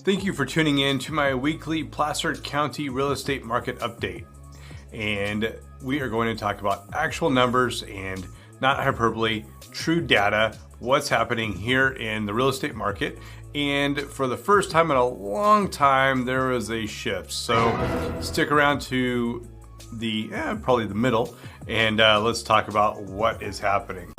Thank you for tuning in to my weekly Placer County real estate market update. And we are going to talk about actual numbers and not hyperbole, true data, what's happening here in the real estate market. And for the first time in a long time, there was a shift. So stick around to the probably the middle, and let's talk about what is happening.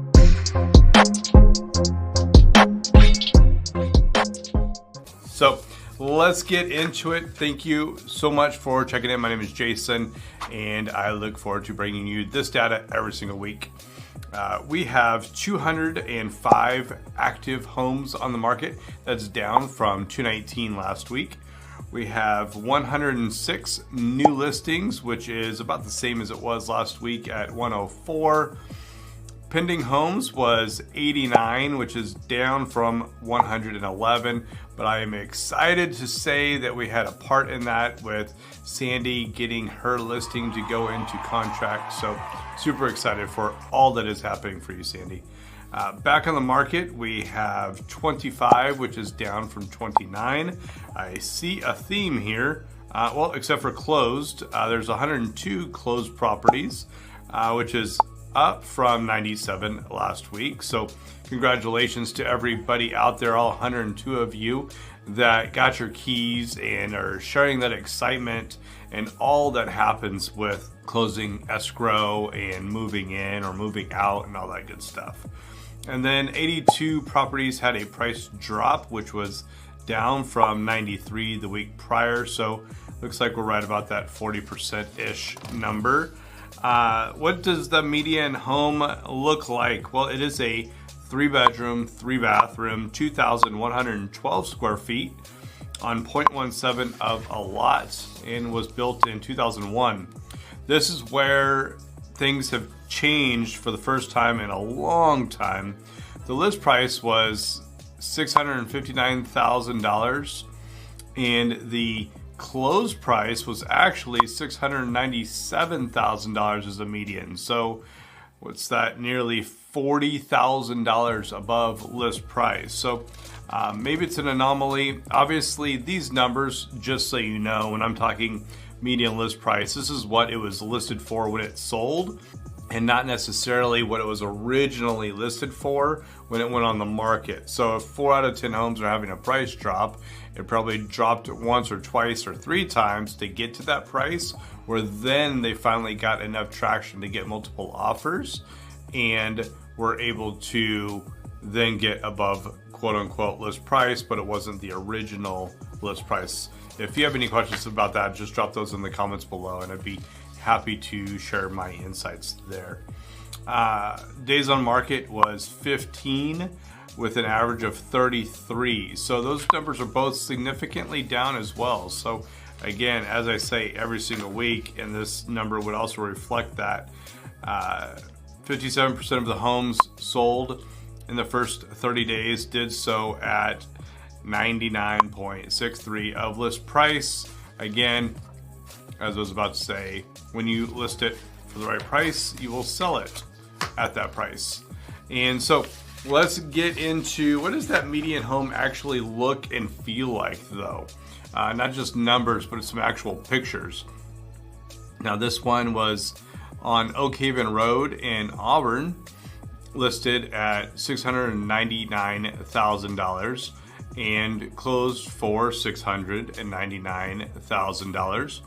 So let's get into it. Thank you so much for checking in. My name is Jayson, and I look forward to bringing you this data every single week. We have 205 active homes on the market. That's down from 219 last week. We have 106 new listings, which is about the same as it was last week at 104. Pending homes was 89, which is down from 111, but I am excited to say that we had a part in that with Sandy getting her listing to go into contract. So super excited for all that is happening for you, Sandy. Back on the market, we have 25, which is down from 29. I see a theme here, well, except for closed. There's 102 closed properties, which is up from 97 last week. So congratulations to everybody out there, all 102 of you that got your keys and are sharing that excitement and all that happens with closing escrow and moving in or moving out and all that good stuff. And then 82 properties had a price drop, which was down from 93 the week prior. So looks like we're right about that 40%-ish number. What does the median home look like? Well, it is a 3-bedroom, 3-bathroom, 2,112 square feet on 0.17 of a lot and was built in 2001. This is where things have changed for the first time in a long time. The list price was $659,000 and the closed price was actually $697,000 as a median. So what's that? Nearly $40,000 above list price. So maybe it's an anomaly. Obviously, these numbers, just so you know, when I'm talking median list price, this is what it was listed for when it sold, and not necessarily what it was originally listed for when it went on the market. So if 4 out of 10 homes are having a price drop, it probably dropped once or twice or 3 times to get to that price, where then they finally got enough traction to get multiple offers and were able to then get above quote unquote list price, but it wasn't the original list price. If you have any questions about that, just drop those in the comments below and I'd be happy to share my insights there. Days on market was 15 with an average of 33. So those numbers are both significantly down as well. So again, as I say every single week, and this number would also reflect that, 57% of the homes sold in the first 30 days did so at 99.63 of list price. Again, as I was about to say, when you list it for the right price, you will sell it at that price. And so let's get into what does that median home actually look and feel like, though. Not just numbers, but some actual pictures. Now, this one was on Oak Haven Road in Auburn, listed at $699,000 and closed for $699,000.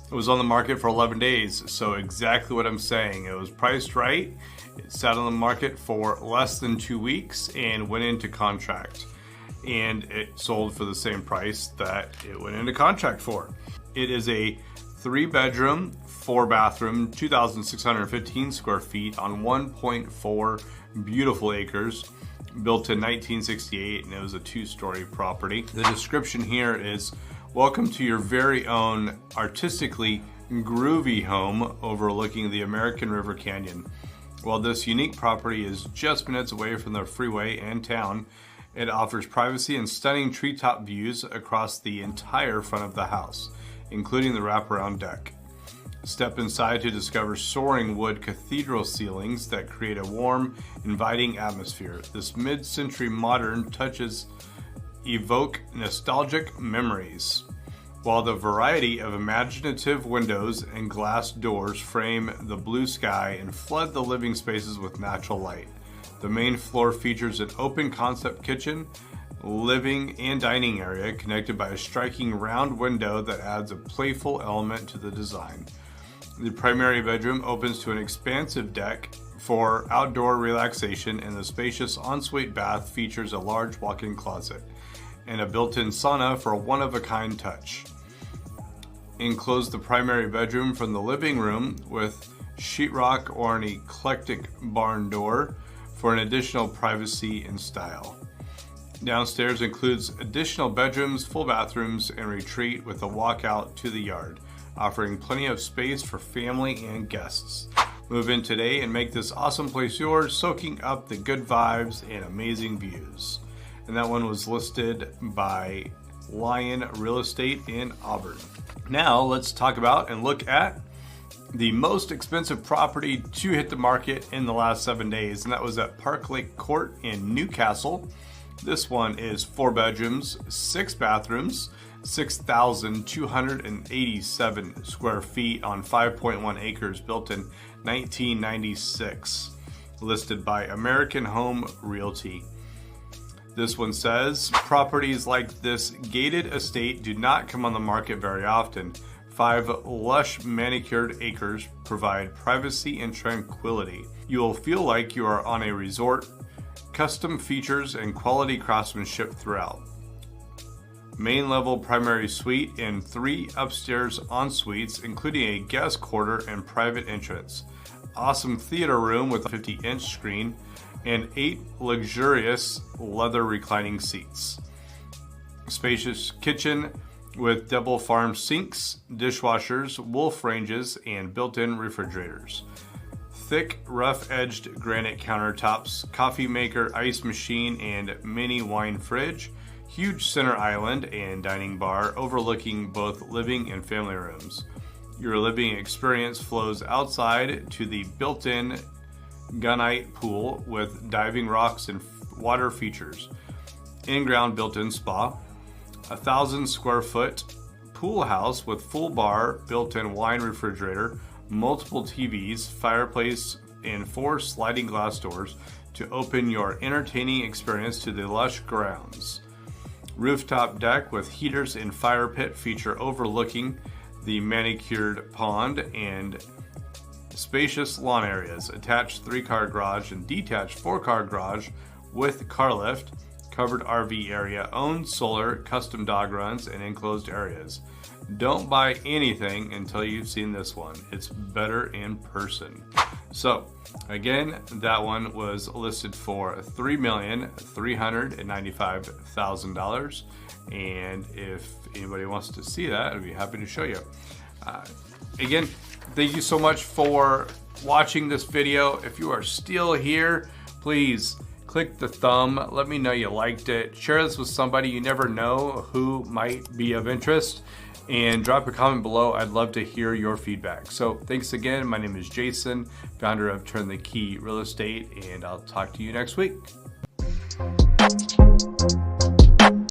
It was on the market for 11 days, so exactly what I'm saying. It was priced right. It sat on the market for less than 2 weeks and went into contract. And it sold for the same price that it went into contract for. It is a 3-bedroom, 4-bathroom, 2,615 square feet on 1.4 beautiful acres, built in 1968, and it was a 2-story property. The description here is, welcome to your very own artistically groovy home overlooking the American River Canyon. While this unique property is just minutes away from the freeway and town, it offers privacy and stunning treetop views across the entire front of the house, including the wraparound deck. Step inside to discover soaring wood cathedral ceilings that create a warm, inviting atmosphere. This mid-century modern touches evoke nostalgic memories, while the variety of imaginative windows and glass doors frame the blue sky and flood the living spaces with natural light. The main floor features an open concept kitchen, living and dining area connected by a striking round window that adds a playful element to the design. The primary bedroom opens to an expansive deck for outdoor relaxation, and the spacious ensuite bath features a large walk-in closet and a built-in sauna for a one-of-a-kind touch. Enclose the primary bedroom from the living room with sheetrock or an eclectic barn door for an additional privacy and style. Downstairs includes additional bedrooms, full bathrooms, and retreat with a walkout to the yard, offering plenty of space for family and guests. Move in today and make this awesome place yours, soaking up the good vibes and amazing views. And that one was listed by Lion Real Estate in Auburn. Now let's talk about and look at the most expensive property to hit the market in the last 7 days, and that was at Park Lake Court in Newcastle. This one is 4 bedrooms, 6 bathrooms, 6,287 square feet on 5.1 acres, built in 1996, listed by American Home Realty. This one says, properties like this gated estate do not come on the market very often. 5 lush manicured acres provide privacy and tranquility. You will feel like you are on a resort, custom features and quality craftsmanship throughout. Main level primary suite and 3 upstairs en-suites, including a guest quarter and private entrance. Awesome theater room with a 50-inch screen and 8 luxurious leather reclining seats. Spacious kitchen with double farm sinks, dishwashers, wolf ranges, and built-in refrigerators. Thick, rough-edged granite countertops, coffee maker, ice machine, and mini wine fridge. Huge center island and dining bar overlooking both living and family rooms. Your living experience flows outside to the built-in gunite pool with diving rocks and water features. In-ground built-in spa. 1,000 square foot pool house with full bar, built-in wine refrigerator, multiple TVs, fireplace, and 4 sliding glass doors to open your entertaining experience to the lush grounds. Rooftop deck with heaters and fire pit feature overlooking the manicured pond and spacious lawn areas. Attached 3-car garage and detached 4-car garage with car lift. Covered RV area, owned solar, custom dog runs, and enclosed areas. Don't buy anything until you've seen this one. It's better in person. So, again, that one was listed for $3,395,000. And if anybody wants to see that, I'd be happy to show you. Again, thank you so much for watching this video. If you are still here, please click the thumb. Let me know you liked it. Share this with somebody you never know who might be of interest. And drop a comment below. I'd love to hear your feedback. So thanks again. My name is Jayson, founder of Turn the Key Real Estate, and I'll talk to you next week.